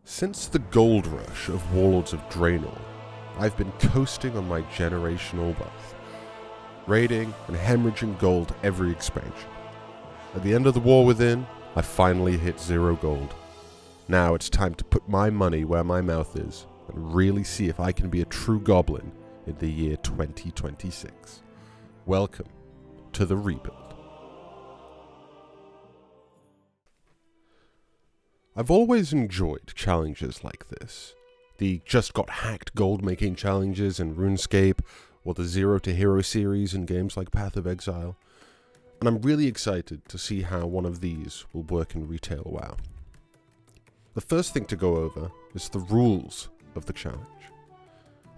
Since the gold rush of Warlords of Draenor, I've been coasting on my generational wealth, raiding and hemorrhaging gold every expansion. At the end of the War Within, I finally hit 0 gold. Now it's time to put my money where my mouth is and really see if I can be a true goblin in the year 2026. Welcome to the rebuild. I've always enjoyed challenges like this. The just got hacked gold making challenges in RuneScape, or the Zero to Hero series in games like Path of Exile. And I'm really excited to see how one of these will work in retail WoW. The first thing to go over is the rules of the challenge.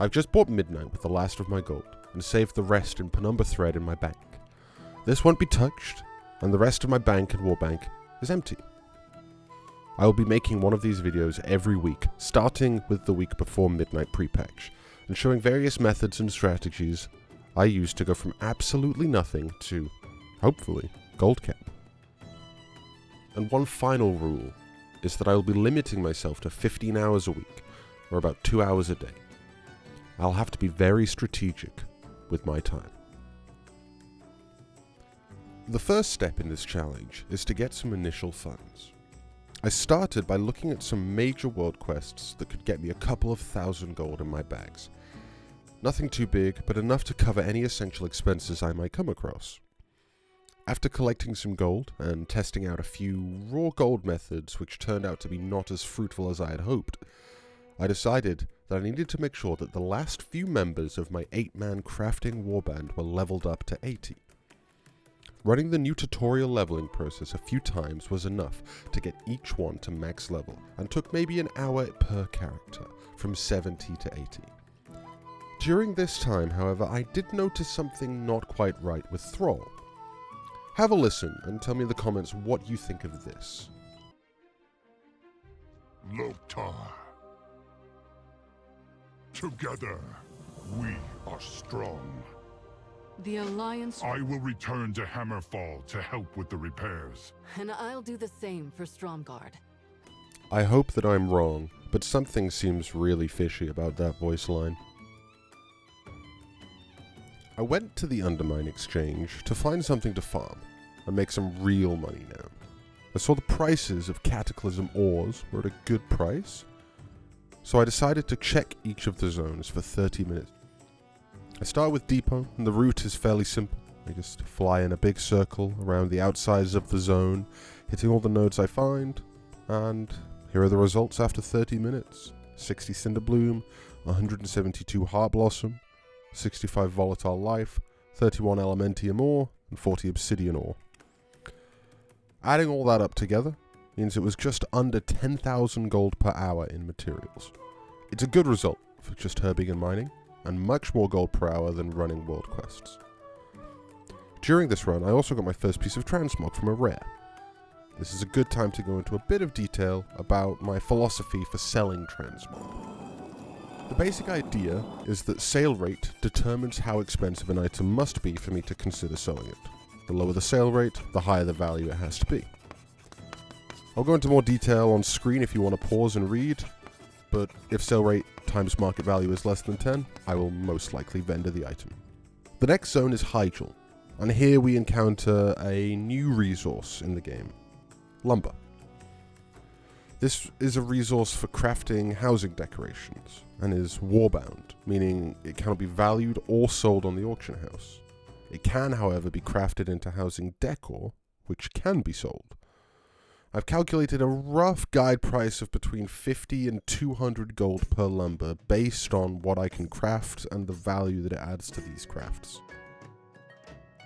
I've just bought Midnight with the last of my gold, and saved the rest in Penumbra Thread in my bank. This won't be touched, and the rest of my bank and Warbank is empty. I will be making one of these videos every week, starting with the week before Midnight pre-patch, and showing various methods and strategies I use to go from absolutely nothing to, hopefully, gold cap. And one final rule is that I will be limiting myself to 15 hours a week, or about 2 hours a day. I'll have to be very strategic with my time. The first step in this challenge is to get some initial funds. I started by looking at some major world quests that could get me a couple of thousand gold in my bags. Nothing too big, but enough to cover any essential expenses I might come across. After collecting some gold and testing out a few raw gold methods which turned out to be not as fruitful as I had hoped, I decided that I needed to make sure that the last few members of my 8-man crafting warband were leveled up to 80. Running the new tutorial leveling process a few times was enough to get each one to max level, and took maybe an hour per character, from 70 to 80. During this time, however, I did notice something not quite right with Thrall. Have a listen and tell me in the comments what you think of this. Loktar. Together, we are strong. The Alliance... I will return to Hammerfall to help with the repairs. And I'll do the same for Stromgarde. I hope that I'm wrong, but something seems really fishy about that voice line. I went to the Undermine Exchange to find something to farm, and make some real money now. I saw the prices of Cataclysm ores were at a good price, so I decided to check each of the zones for 30 minutes. I start with Deepholm, and the route is fairly simple. I just fly in a big circle around the outsides of the zone, hitting all the nodes I find, and here are the results after 30 minutes. 60 Cinderbloom, 172 Heartblossom, 65 Volatile Life, 31 Elementium Ore, and 40 Obsidium Ore. Adding all that up together means it was just under 10,000 gold per hour in materials. It's a good result for just herbing and mining, and much more gold per hour than running world quests. During this run, I also got my first piece of transmog from a rare. This is a good time to go into a bit of detail about my philosophy for selling transmog. The basic idea is that sale rate determines how expensive an item must be for me to consider selling it. The lower the sale rate, the higher the value it has to be. I'll go into more detail on screen if you want to pause and read, but if sale rate times market value is less than 10, I will most likely vendor the item. The next zone is Hyjal, and here we encounter a new resource in the game, lumber. This is a resource for crafting housing decorations, and is warbound, meaning it cannot be valued or sold on the auction house. It can, however, be crafted into housing decor, which can be sold. I've calculated a rough guide price of between 50 and 200 gold per lumber based on what I can craft and the value that it adds to these crafts.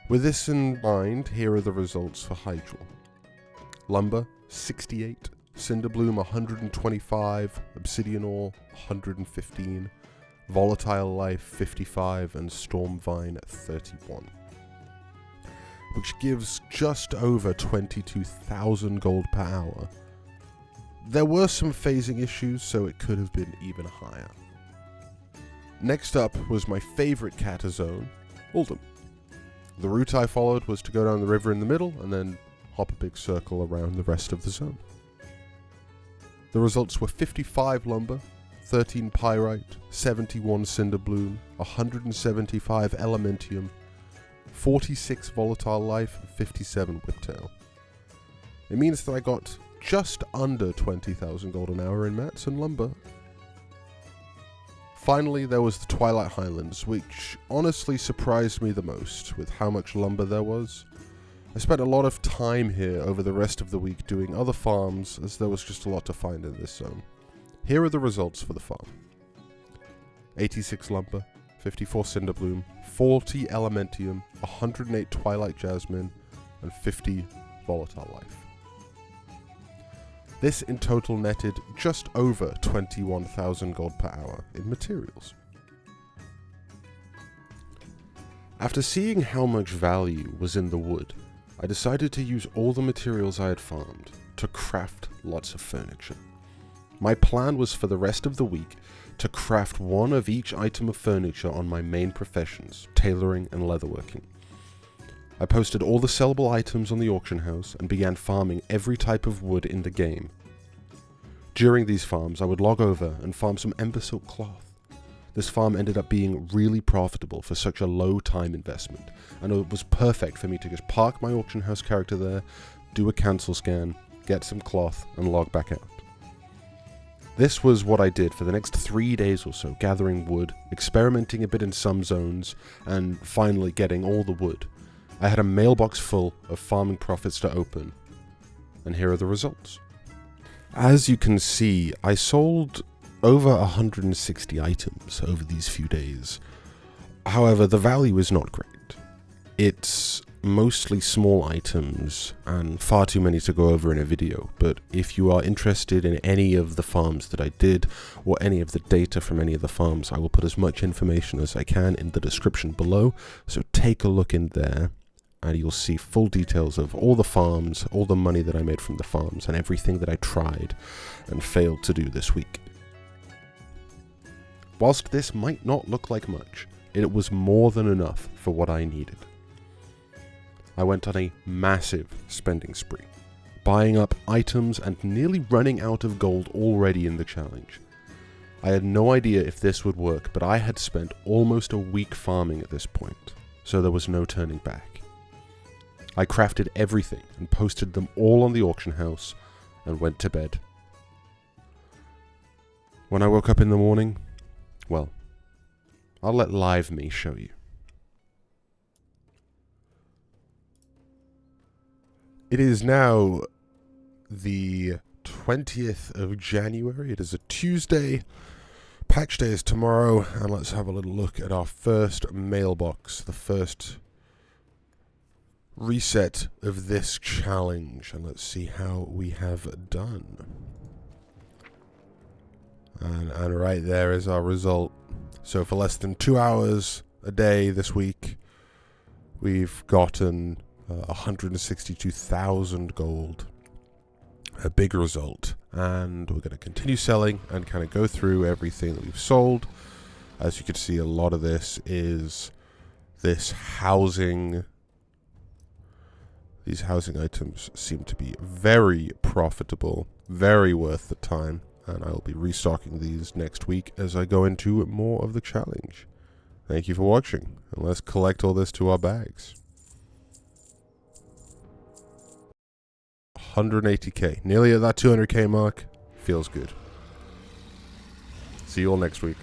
With this in mind, here are the results for Hyjal. Lumber, 68. Cinderbloom, 125. Obsidium Ore, 115. Volatile Life, 55. And Stormvine, 31. Which gives just over 22,000 gold per hour. There were some phasing issues, so it could have been even higher. Next up was my favourite kata zone, Uldum. The route I followed was to go down the river in the middle, and then hop a big circle around the rest of the zone. The results were 55 lumber, 13 pyrite, 71 Cinderbloom, 175 Elementium, 46 Volatile Life, and 57 Whiptail. It means that I got just under 20,000 gold an hour in mats and lumber. Finally, there was the Twilight Highlands, which honestly surprised me the most with how much lumber there was. I spent a lot of time here over the rest of the week doing other farms, as there was just a lot to find in this zone. Here are the results for the farm. 86 lumber, 54 Cinderbloom, 40 Elementium, 108 Twilight Jasmine, and 50 Volatile Life. This in total netted just over 21,000 gold per hour in materials. After seeing how much value was in the wood, I decided to use all the materials I had farmed to craft lots of furniture. My plan was for the rest of the week to craft one of each item of furniture on my main professions, tailoring and leatherworking. I posted all the sellable items on the auction house and began farming every type of wood in the game. During these farms, I would log over and farm some Embersilk cloth. This farm ended up being really profitable for such a low time investment, and it was perfect for me to just park my auction house character there, do a cancel scan, get some cloth, and log back out. This was what I did for the next 3 days or so, gathering wood, experimenting a bit in some zones, and finally getting all the wood. I had a mailbox full of farming profits to open, and here are the results. As you can see, I sold over 160 items over these few days. However, the value is not great. It's mostly small items and far too many to go over in a video, but if you are interested in any of the farms that I did or any of the data from any of the farms, I will put as much information as I can in the description below, so take a look in there and you'll see full details of all the farms, all the money that I made from the farms, and everything that I tried and failed to do this week. Whilst this might not look like much, it was more than enough for what I needed. I went on a massive spending spree, buying up items and nearly running out of gold already in the challenge. I had no idea if this would work, but I had spent almost a week farming at this point, so there was no turning back. I crafted everything and posted them all on the auction house and went to bed. When I woke up in the morning, well, I'll let live me show you. It is now the 20th of January. It is a Tuesday. Patch day is tomorrow, and let's have a little look at our first mailbox, the first reset of this challenge, and let's see how we have done. And right there is our result. So for less than 2 hours a day this week, we've gotten 162,000 gold. A big result. And we're going to continue selling and kind of go through everything that we've sold. As you can see, a lot of this is this housing. These housing items seem to be very profitable, very worth the time. And I will be restocking these next week as I go into more of the challenge. Thank you for watching, and let's collect all this to our bags. 180k, nearly at that 200k mark. Feels good. See you all next week.